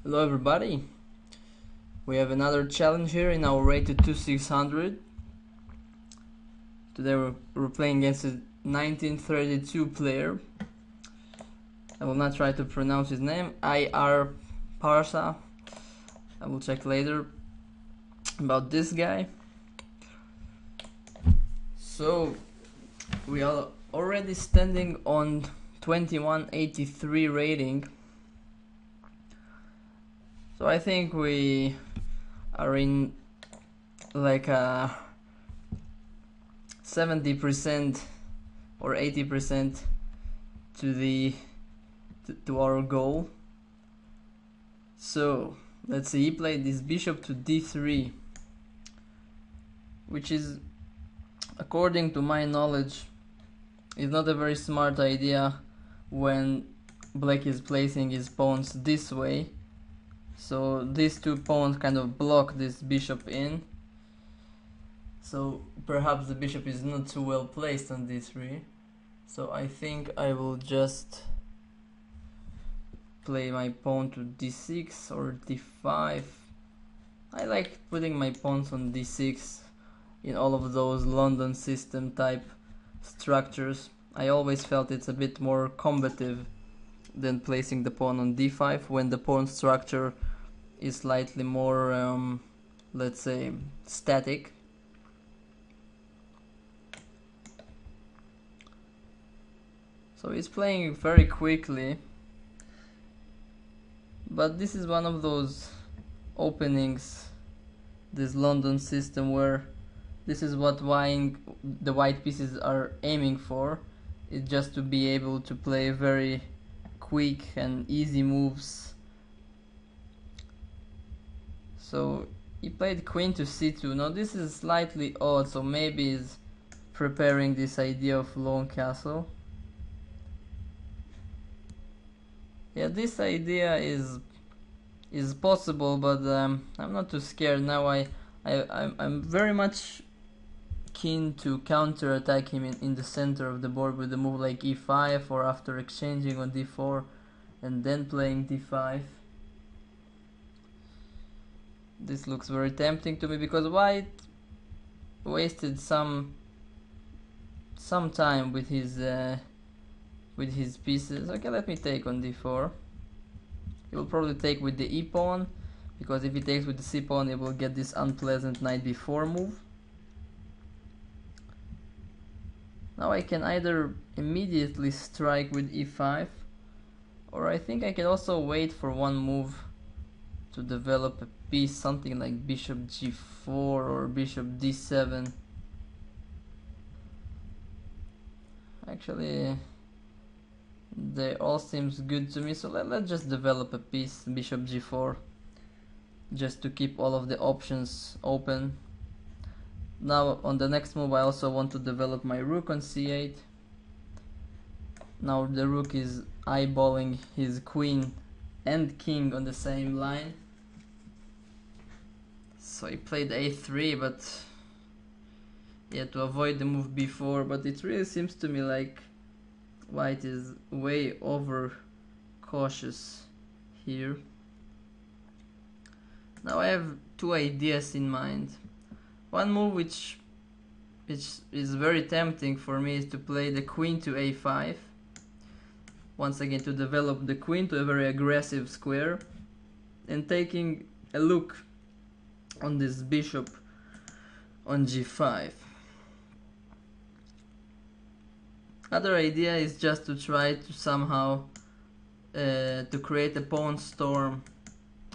Hello everybody, we have another challenge here in our raid to 2600. Today we're playing against a 1932 player. I will not try to pronounce his name, IR Parsa. I will check later about this guy. So we are already standing on 2183 rating. So I think we are in like a 70% or 80% to our goal. So let's see, he played this bishop to d3, which is, according to my knowledge, is not a very smart idea when black is placing his pawns this way. So these two pawns kind of block this bishop in. So perhaps the bishop is not too well placed on d3. So I think I will just play my pawn to d6 or d5. I like putting my pawns on d6 in all of those London system type structures. I always felt it's a bit more combative than placing the pawn on d5 when the pawn structure is slightly more, let's say, static. So he's playing very quickly, but this is one of those openings, this London system, where this is what the white pieces are aiming for. It's just to be able to play very quick and easy moves. So he played queen to c2. Now this is slightly odd, so maybe he's preparing this idea of long castle. Yeah, this idea is possible, but I'm not too scared now. I'm very much keen to counter attack him in the center of the board with a move like e5, or after exchanging on d4 and then playing d5. This looks very tempting to me because white wasted some time with his pieces. Okay, let me take on d4. He will probably take with the e pawn, because if he takes with the c pawn, he will get this unpleasant knight b4 move. Now I can either immediately strike with e5, or I think I can also wait for one move to develop a piece, something like bishop g4 or bishop d7. Actually, they all seems good to me, so let's just develop a piece, bishop g4, just to keep all of the options open. Now on the next move I also want to develop my rook on c8. Now the rook is eyeballing his queen and king on the same line. So he played a3, but yeah, to avoid the move b4, but it really seems to me like white is way over cautious here. Now I have two ideas in mind. One move which is very tempting for me is to play the queen to a5. Once again, to develop the queen to a very aggressive square, and taking a look on this bishop on g5. Other idea is just to try to somehow to create a pawn storm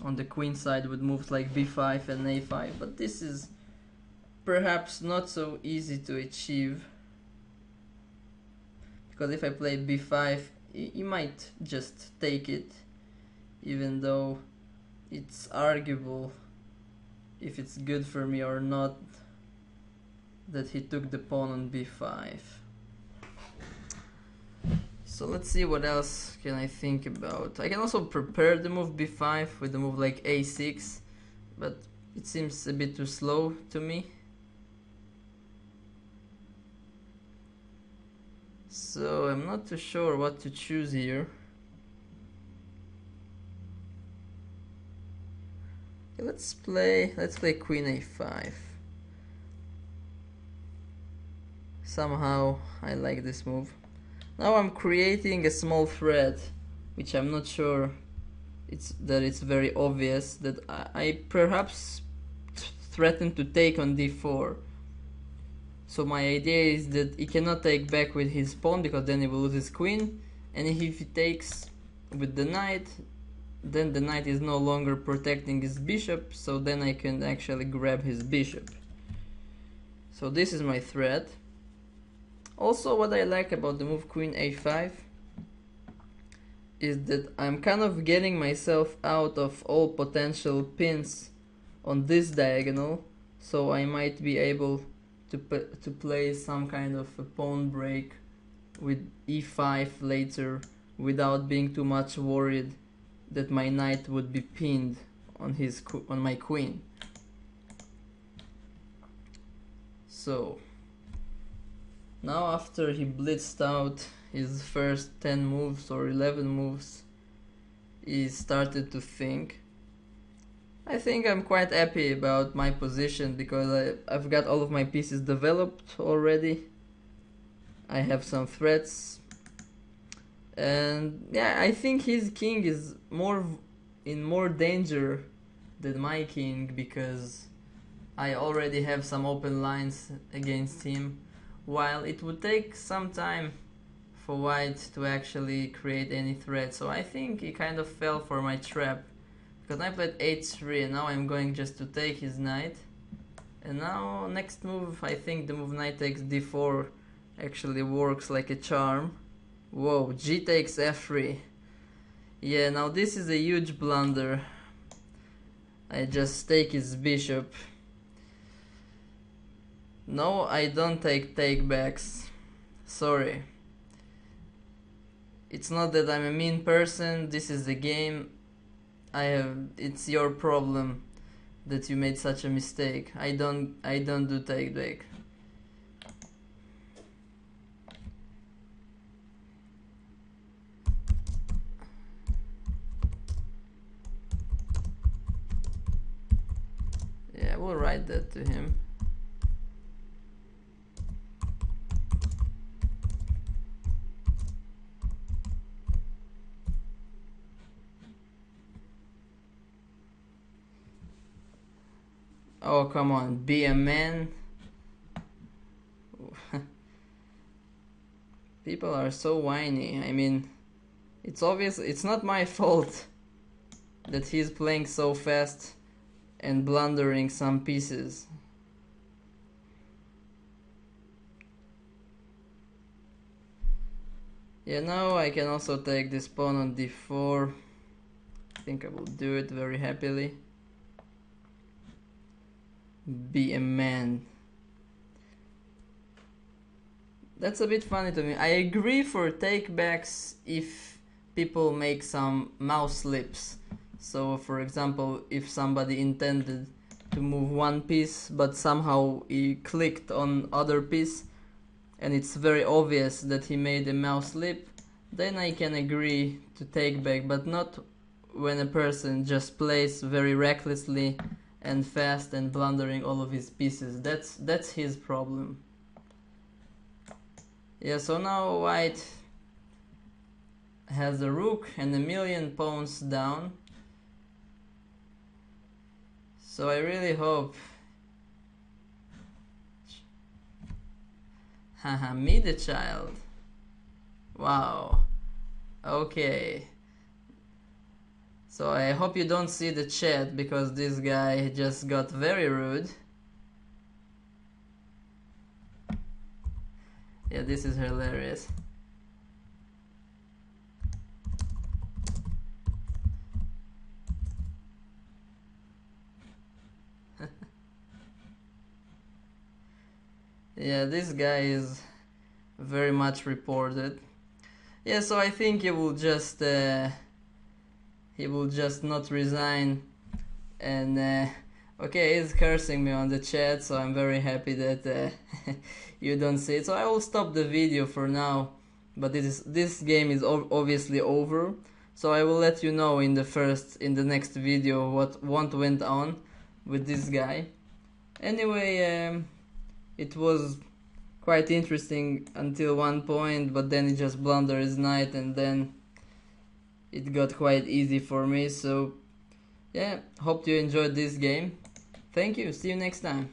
on the queen side with moves like b5 and a5, but this is perhaps not so easy to achieve, because if I play b5, he might just take it, even though it's arguable if it's good for me or not that he took the pawn on b5. So let's see what else can I think about. I can also prepare the move b5 with a move like a6, but it seems a bit too slow to me. So I'm not too sure what to choose here. let's play queen a5. Somehow I like this move. Now I'm creating a small threat, which I'm not sure it's very obvious that I perhaps threaten to take on d4. So my idea is that he cannot take back with his pawn because then he will lose his queen, and if he takes with the knight, then the knight is no longer protecting his bishop, so then I can actually grab his bishop. So this is my threat. Also, what I like about the move queen a5 is that I'm kind of getting myself out of all potential pins on this diagonal, so I might be able to play some kind of a pawn break with e5 later without being too much worried that my knight would be pinned on my queen. So now after he blitzed out his first 10 moves or 11 moves, he started to think. I think I'm quite happy about my position because I've got all of my pieces developed already. I have some threats, and yeah, I think his king is in more danger than my king because I already have some open lines against him, while it would take some time for white to actually create any threat. So I think he kind of fell for my trap, because I played h3 and now I'm going just to take his knight. And now next move, I think the move knight takes d4 actually works like a charm. Whoa, g takes f3. Yeah, now this is a huge blunder. I just take his bishop. No, I don't take takebacks. Sorry. It's not that I'm a mean person, this is the game. It's your problem that you made such a mistake. I don't do take back. Yeah, we'll write that to him. Oh, come on, be a man. People are so whiny. I mean, it's obvious, it's not my fault that he's playing so fast and blundering some pieces. Yeah, now I can also take this pawn on d4. I think I will do it very happily. Be a man. That's a bit funny to me. I agree for takebacks if people make some mouse slips. So for example, if somebody intended to move one piece but somehow he clicked on other piece and it's very obvious that he made a mouse slip, then I can agree to take back, but not when a person just plays very recklessly and fast and blundering all of his pieces. That's his problem. Yeah, so now white has a rook and a million pawns down. So I really hope. Haha, me the child. Wow. Okay. So I hope you don't see the chat because this guy just got very rude. Yeah, this is hilarious. Yeah, this guy is very much reported. Yeah, so I think he will just not resign, and okay, he's cursing me on the chat, so I'm very happy that you don't see it. So I will stop the video for now, but this game is obviously over. So I will let you know in the next video what went on with this guy. Anyway, it was quite interesting until one point, but then he just blundered his knight and then it got quite easy for me. So yeah, hope you enjoyed this game. Thank you, see you next time.